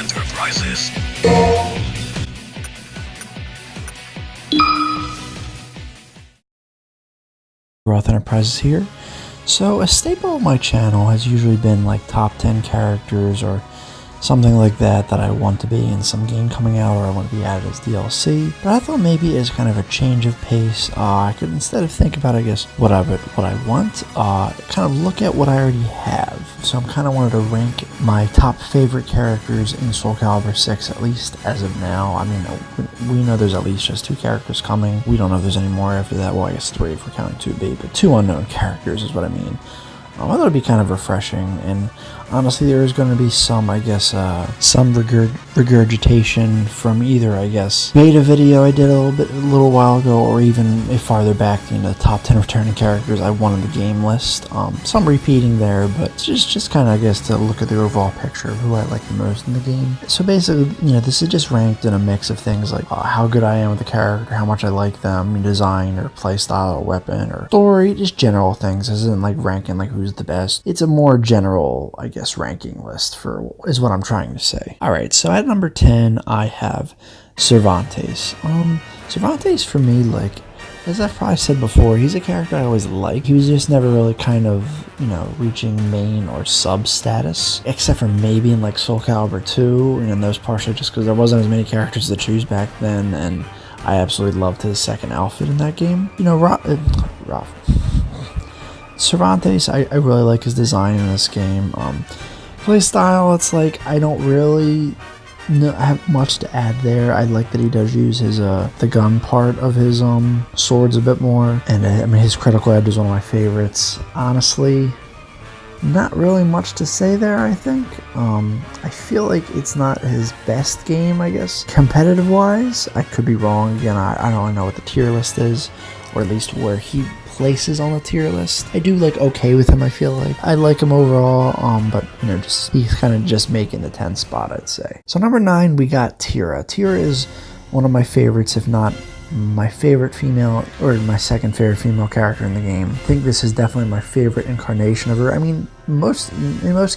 Enterprises. Ragiroth Enterprises here. So a staple of my channel has usually been like top 10 characters or something like that I want to be in some game coming out or I want to be added as DLC. But I thought maybe as kind of a change of pace, I could, instead of think about what I want, kind of look at what I already have. So I'm kind of wanted to rank my top favorite characters in Soul Calibur VI, at least as of now. I mean, we know there's at least just 2 characters coming. We don't know if there's any more after that. Well, I guess 3 if we're counting 2B, but 2 unknown characters is what I mean. I thought it'd be kind of refreshing, and honestly there is going to be some, I guess, some regurgitation from either, I guess, beta video I did a little while ago, or even if farther back, the top 10 returning characters I won in the game list. Some repeating there, but just kind of, I guess, to look at the overall picture of who I like the most in the game. So basically, this is just ranked in a mix of things like how good I am with the character, how much I like them, design or playstyle, or weapon, or story, just general things. This isn't like ranking like who's the best. It's a more general, I guess, ranking list is what I'm trying to say. Alright, so at number 10 I have Cervantes. Cervantes for me, like, as I've probably said before, he's a character I always liked. He was just never really kind of, reaching main or sub status, except for maybe in like Soul Calibur 2, and those partially just because there wasn't as many characters to choose back then, and I absolutely loved his second outfit in that game. Cervantes, I really like his design in this game. Playstyle, it's like I don't really have much to add there. I like that he does use his the gun part of his swords a bit more, and I mean his critical edge is one of my favorites. Honestly, not really much to say there. I think I feel like it's not his best game, I guess, competitive wise. I could be wrong. Again, I don't really know what the tier list is, or at least where he places on the tier list. I do like okay with him. I feel like I like him overall, but he's kind of just making the 10th spot, I'd say. So number 9 we got Terra. Terra is one of my favorites, if not my favorite female, or my second favorite female character in the game. I think this is definitely my favorite incarnation of her. I mean, in most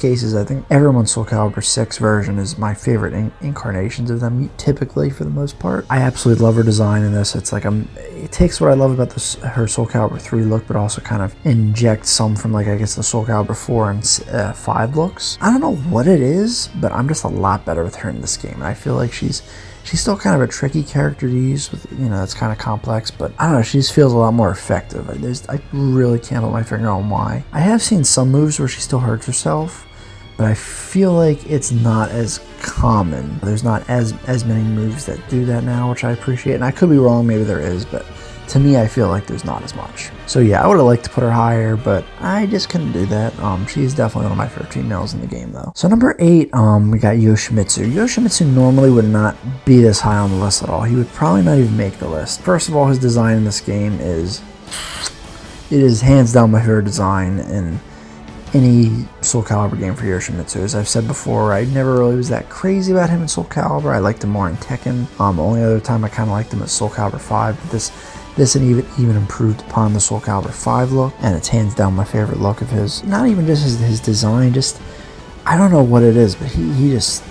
cases, I think everyone's Soul Calibur 6 version is my favorite incarnations of them, typically, for the most part. I absolutely love her design in this. It's like it takes what I love about her Soul Calibur 3 look, but also kind of injects some from, like, I guess the Soul Calibur 4 and 5 looks. I don't know what it is, but I'm just a lot better with her in this game. And I feel like she's still kind of a tricky character to use with, it's kind of complex, but I don't know, she just feels a lot more effective. I really can't put my finger on why. I have seen some moves where she still hurts herself, but I feel like it's not as common. There's not as many moves that do that now, which I appreciate, and I could be wrong, maybe there is, but to me, I feel like there's not as much. So yeah, I would have liked to put her higher, but I just couldn't do that. She's definitely one of my favorite females in the game, though. So number 8, we got Yoshimitsu. Yoshimitsu normally would not be this high on the list at all. He would probably not even make the list. First of all, his design in this game is hands down my favorite design in any Soul Calibur game for Yoshimitsu. As I've said before, I never really was that crazy about him in Soul Calibur. I liked him more in Tekken. Only other time I kind of liked him at Soul Calibur 5, but this and even improved upon the Soul Calibur 5 look, and it's hands down my favorite look of his. Not even just his design, just, I don't know what it is, but he just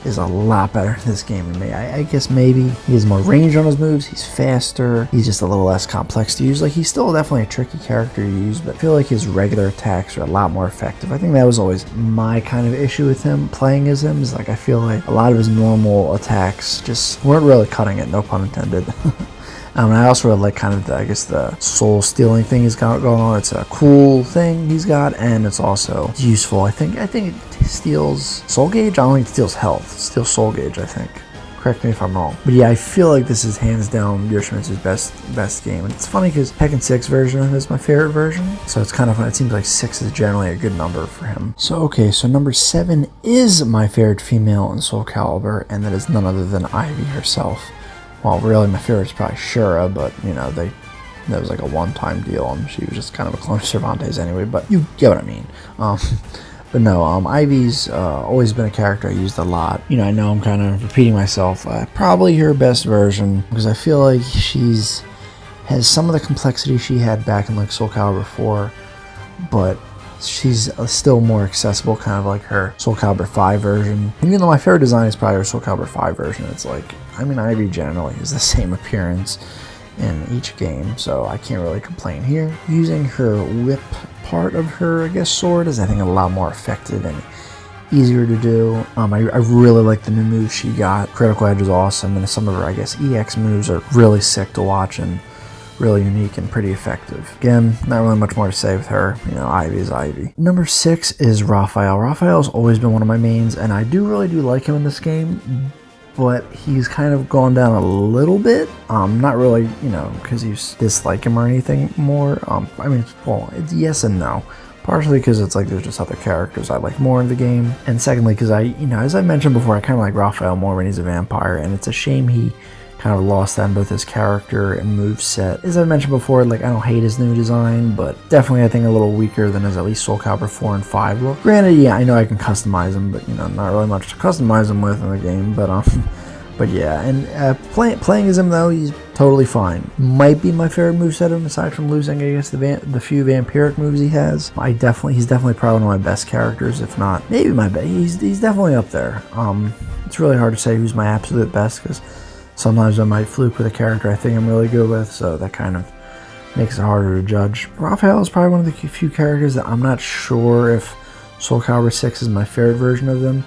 is a lot better in this game than me. I guess maybe he has more range on his moves, he's faster, he's just a little less complex to use. Like, he's still definitely a tricky character to use, but I feel like his regular attacks are a lot more effective. I think that was always my kind of issue with him, playing as him, is like I feel like a lot of his normal attacks just weren't really cutting it, no pun intended. And I also really like kind of the soul stealing thing he's got going on. It's a cool thing he's got, and it's also useful. I think it steals soul gauge. I don't think it steals health. It steals soul gauge, I think. Correct me if I'm wrong. But yeah, I feel like this is hands down Yoshimitsu's best game. And it's funny because Tekken 6 version is my favorite version. So it's kind of fun. It seems like 6 is generally a good number for him. So so number 7 is my favorite female in Soul Calibur, and that is none other than Ivy herself. Well, really, my favorite is probably Shura, but, that was like a one-time deal, and she was just kind of a clone of Cervantes anyway, but you get what I mean. But no, Ivy's always been a character I used a lot. I know I'm kind of repeating myself. Probably her best version, because I feel like has some of the complexity she had back in, like, Soul Calibur 4, but she's still more accessible, kind of like her Soul Calibur V version. Even though my favorite design is probably her Soul Calibur V version, it's like, I mean, Ivy generally has the same appearance in each game, so I can't really complain here. Using her whip part of her, I guess, sword is, I think, a lot more effective and easier to do. I really like the new moves she got. Critical Edge is awesome, and some of her, I guess, EX moves are really sick to watch and really unique and pretty effective. Again, not really much more to say with her. You know, Ivy is Ivy. Number 6 is Raphael. Raphael's always been one of my mains, and I really do like him in this game, but he's kind of gone down a little bit. Not really, you know, because you dislike him or anything more. I mean, well, it's yes and no. Partially because it's like there's just other characters I like more in the game, and secondly because you know, as I mentioned before, I kind of like Raphael more when he's a vampire, and it's a shame he kind of lost that in both his character and moveset. As I mentioned before, like, I don't hate his new design, but definitely I think a little weaker than his at least Soul Calibur 4 and 5 look. Granted, yeah, I know I can customize him, but you know, not really much to customize him with in the game, but yeah, and playing as him though, he's totally fine. Might be my favorite moveset of him, aside from losing, I guess, the few vampiric moves he has. He's definitely probably one of my best characters, if not maybe my best. He's definitely up there. It's really hard to say who's my absolute best, because sometimes I might fluke with a character I think I'm really good with, so that kind of makes it harder to judge. Raphael is probably one of the few characters that I'm not sure if Soul Calibur 6 is my favorite version of them,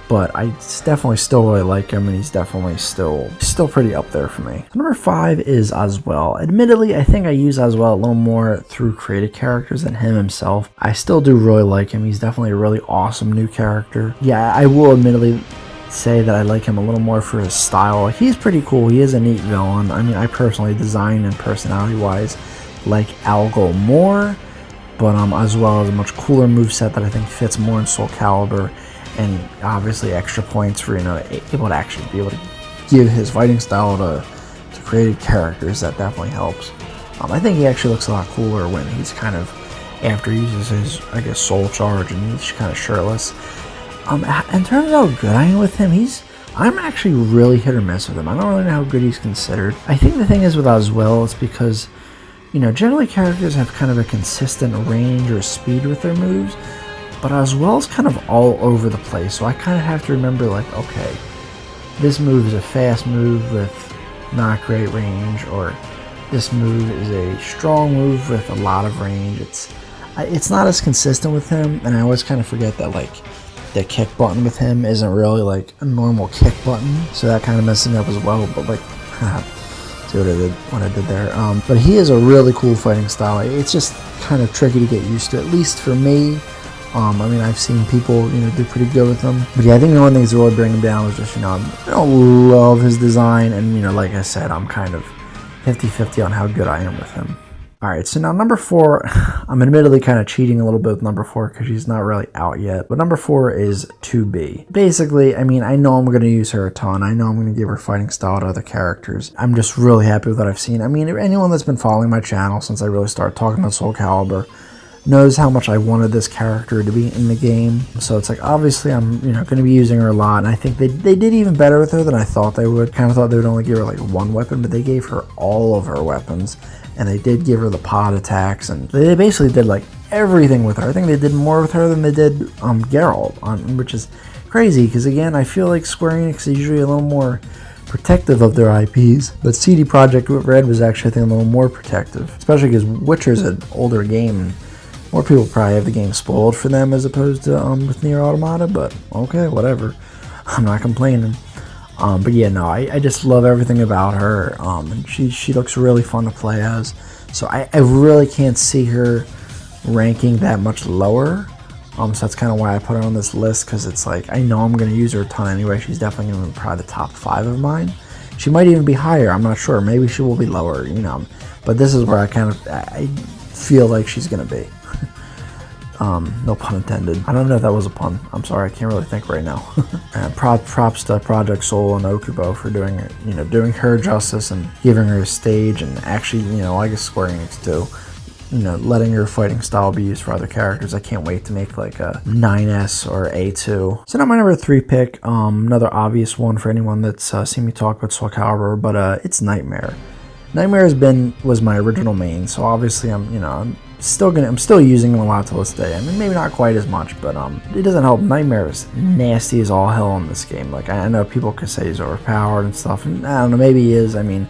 but I definitely still really like him, and he's definitely still pretty up there for me. Number 5 is Oswell. Admittedly, I think I use Oswell a little more through created characters than him himself. I still do really like him. He's definitely a really awesome new character. Yeah, I will admittedly say that I like him a little more for his style. He's pretty cool. He is a neat villain. I mean, I personally, design and personality-wise, like Algo more, but Oswell is a much cooler moveset that I think fits more in Soul Calibur, and obviously extra points for, you know, able to actually be able to give his fighting style to created characters. That definitely helps. I think he actually looks a lot cooler when he's kind of, after he uses his, I guess, soul charge, and he's kind of shirtless. In terms of how good I am with him, I'm actually really hit or miss with him. I don't really know how good he's considered. I think the thing is with Oswell, it's because, you know, generally characters have kind of a consistent range or speed with their moves, but Oswell's kind of all over the place, so I kind of have to remember, like, okay, this move is a fast move with not great range, or this move is a strong move with a lot of range. It's not as consistent with him, and I always kind of forget that, like, the kick button with him isn't really like a normal kick button, so that kind of messes me up as well. But like, see what I did there. But he has a really cool fighting style. It's just kind of tricky to get used to, at least for me. I mean, I've seen people, you know, do pretty good with them. But yeah, I think the one thing that's really bringing him down is just, you know, I don't love his design, and you know, like I said, I'm kind of 50-50 on how good I am with him. Alright, so now number 4, I'm admittedly kind of cheating a little bit with number 4 because she's not really out yet, but number 4 is 2B. Basically, I mean, I know I'm going to use her a ton. I know I'm going to give her fighting style to other characters. I'm just really happy with what I've seen. I mean, anyone that's been following my channel since I really started talking about Soul Calibur knows how much I wanted this character to be in the game. So it's like, obviously I'm, you know, going to be using her a lot, and I think they did even better with her than I thought they would. Kind of thought they would only give her like one weapon, but they gave her all of her weapons. And they did give her the pod attacks, and they basically did like everything with her. I think they did more with her than they did Geralt, which is crazy because, again, I feel like Square Enix is usually a little more protective of their IPs, but CD Projekt Red was actually, I think, a little more protective, especially because Witcher's an older game, and more people probably have the game spoiled for them as opposed to with Nier Automata. But okay, whatever, I'm not complaining. But yeah, no, I just love everything about her, and she looks really fun to play as, so I really can't see her ranking that much lower, so that's kind of why I put her on this list, because it's like, I know I'm going to use her a ton anyway. She's definitely going to be probably the top 5 of mine. She might even be higher, I'm not sure, maybe she will be lower, you know, but this is where I feel like she's going to be. No pun intended. I don't know if that was a pun. I'm sorry, I can't really think right now. Props to Project Soul and Okubo for doing it, you know, doing her justice and giving her a stage, and actually, you know, I guess Square Enix too, you know, letting her fighting style be used for other characters. I can't wait to make like a 9S or A2. So now my number 3 pick, another obvious one for anyone that's seen me talk about Soul Calibur, but it's Nightmare. Nightmare was my original main, so obviously I'm I'm still using him a lot to this day. I mean, maybe not quite as much, but it doesn't help. Nightmare is nasty as all hell in this game. Like, I know people could say he's overpowered and stuff, and I don't know, maybe he is. I mean,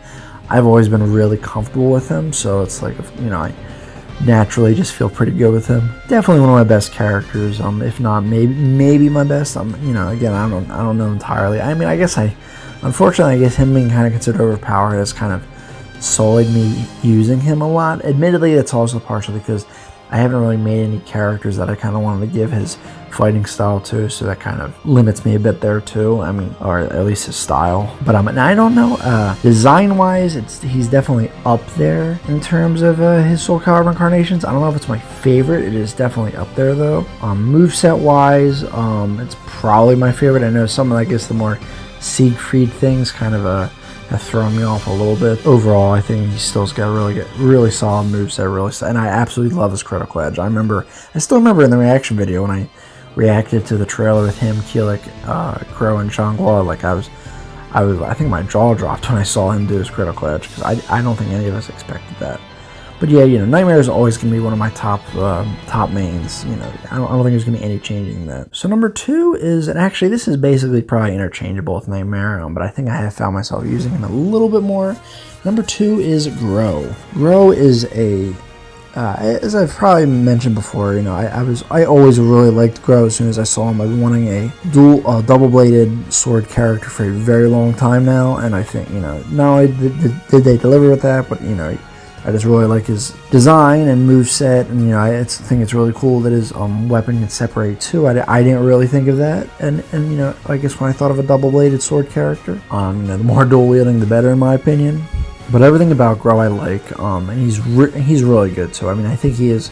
I've always been really comfortable with him, so it's like, you know, I naturally just feel pretty good with him. Definitely one of my best characters. If not, maybe my best. You know, again, I don't know entirely. I mean, unfortunately, I guess him being kind of considered overpowered has kind of sullied me using him a lot. Admittedly, that's also partially because I haven't really made any characters that I kind of wanted to give his fighting style to, so that kind of limits me a bit there too. I mean, or at least his style. But I don't know. Design-wise, he's definitely up there in terms of his Soul Calibur incarnations. I don't know if it's my favorite. It is definitely up there though. Moveset-wise, it's probably my favorite. I know some of, I guess, the more Siegfried things kind of have thrown me off a little bit. Overall, I think he still's got really solid moveset, and I absolutely love his critical edge. I still remember in the reaction video when I reacted to the trailer with him, Keelik, Crow, and Shangguo, like I think my jaw dropped when I saw him do his critical edge, because I don't think any of us expected that. But yeah, you know, Nightmare is always going to be one of my top mains. You know, I don't think there's going to be any changing that. So number 2 is, and actually this is basically probably interchangeable with Nightmare, but I think I have found myself using him a little bit more. Number 2 is Grow. Grow is as I've probably mentioned before, you know, I always really liked Grow as soon as I saw him. I've been wanting a double-bladed sword character for a very long time now, and I think, you know, not only did they deliver with that, but, you know, I just really like his design and moveset, and you know, I think it's really cool that his weapon can separate too. I didn't really think of that, and you know, I guess when I thought of a double-bladed sword character, you know, the more dual wielding, the better in my opinion. But everything about Grow I like, and he's really good too. I mean, I think he's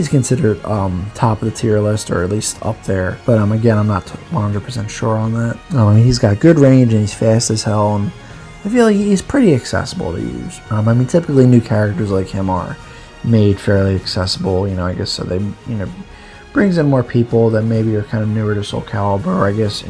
considered top of the tier list, or at least up there. But again, I'm not 100% sure on that. I mean, he's got good range and he's fast as hell, and I feel like he's pretty accessible to use. I mean, typically new characters like him are made fairly accessible, you know, I guess, so they, you know, brings in more people that maybe are kind of newer to Soul Calibur, or I guess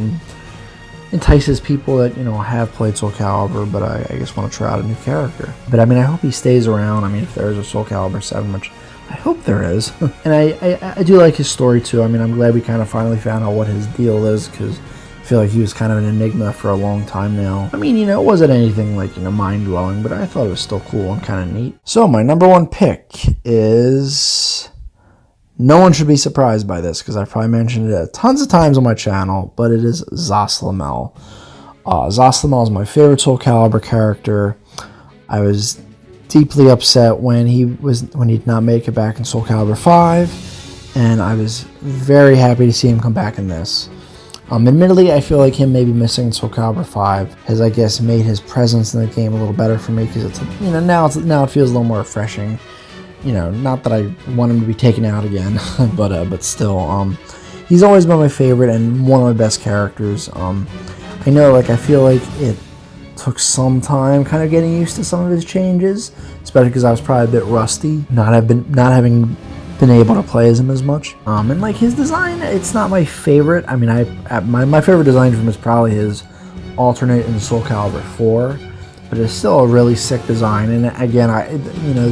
entices people that, you know, have played Soul Calibur, but I guess want to try out a new character. But I mean, I hope he stays around. I mean, if there is a Soul Calibur 7, which I hope there is. And I do like his story too. I mean, I'm glad we kind of finally found out what his deal is, because I feel like he was kind of an enigma for a long time now. I mean, you know, it wasn't anything like, you know, mind-blowing, but I thought it was still cool and kind of neat. So my number 1 pick is, no one should be surprised by this, because I've probably mentioned it tons of times on my channel, but it is Zaes. Zaes is my favorite Soul Calibur character. I was deeply upset when he did not make it back in Soul Calibur V, and I was very happy to see him come back in this. Admittedly, I feel like him maybe missing Soul Calibur V has, I guess, made his presence in the game a little better for me, because it's, you know, now it feels a little more refreshing. You know, not that I want him to be taken out again, but still, he's always been my favorite and one of my best characters. I know, like, I feel like it took some time kind of getting used to some of his changes, especially because I was probably a bit rusty, not having been able to play as him as much. And like his design, it's not my favorite. I mean, my favorite design from him is probably his alternate in Soul Calibur 4, but it's still a really sick design. And again, you know,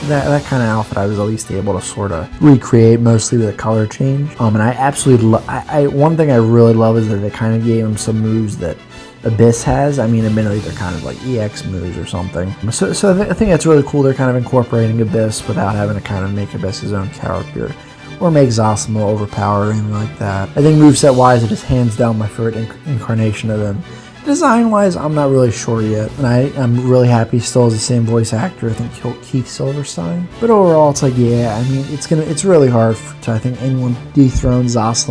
that kind of outfit I was at least able to sort of recreate, mostly with a color change. And I absolutely one thing I really love is that they kind of gave him some moves that Abyss has. I mean, admittedly, they're kind of like EX moves or something. So I think that's really cool. They're kind of incorporating Abyss without having to kind of make Abyss his own character, or make Zaes more overpowered or anything like that. I think moveset-wise, it is hands down my favorite incarnation of him. Design-wise, I'm not really sure yet, and I'm really happy still as the same voice actor. I think Keith Silverstein. But overall, it's like, yeah, I mean, it's really hard to, I think, anyone dethrone Zaes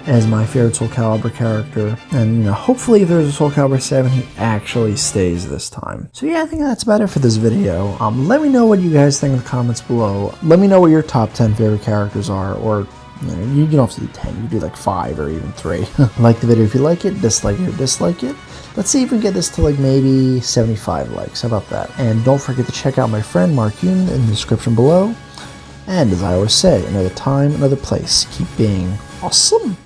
as my favorite Soul Calibur character. And, you know, hopefully if there's a Soul Calibur 7, he actually stays this time. So yeah, I think that's about it for this video. Let me know what you guys think in the comments below. Let me know what your top 10 favorite characters are, or you don't have to do 10, you can do like 5 or even 3. Like the video if you like it, dislike it or dislike it. Let's see if we can get this to like maybe 75 likes. How about that? And don't forget to check out my friend Mark Yoon in the description below. And as I always say, another time, another place. Keep being awesome.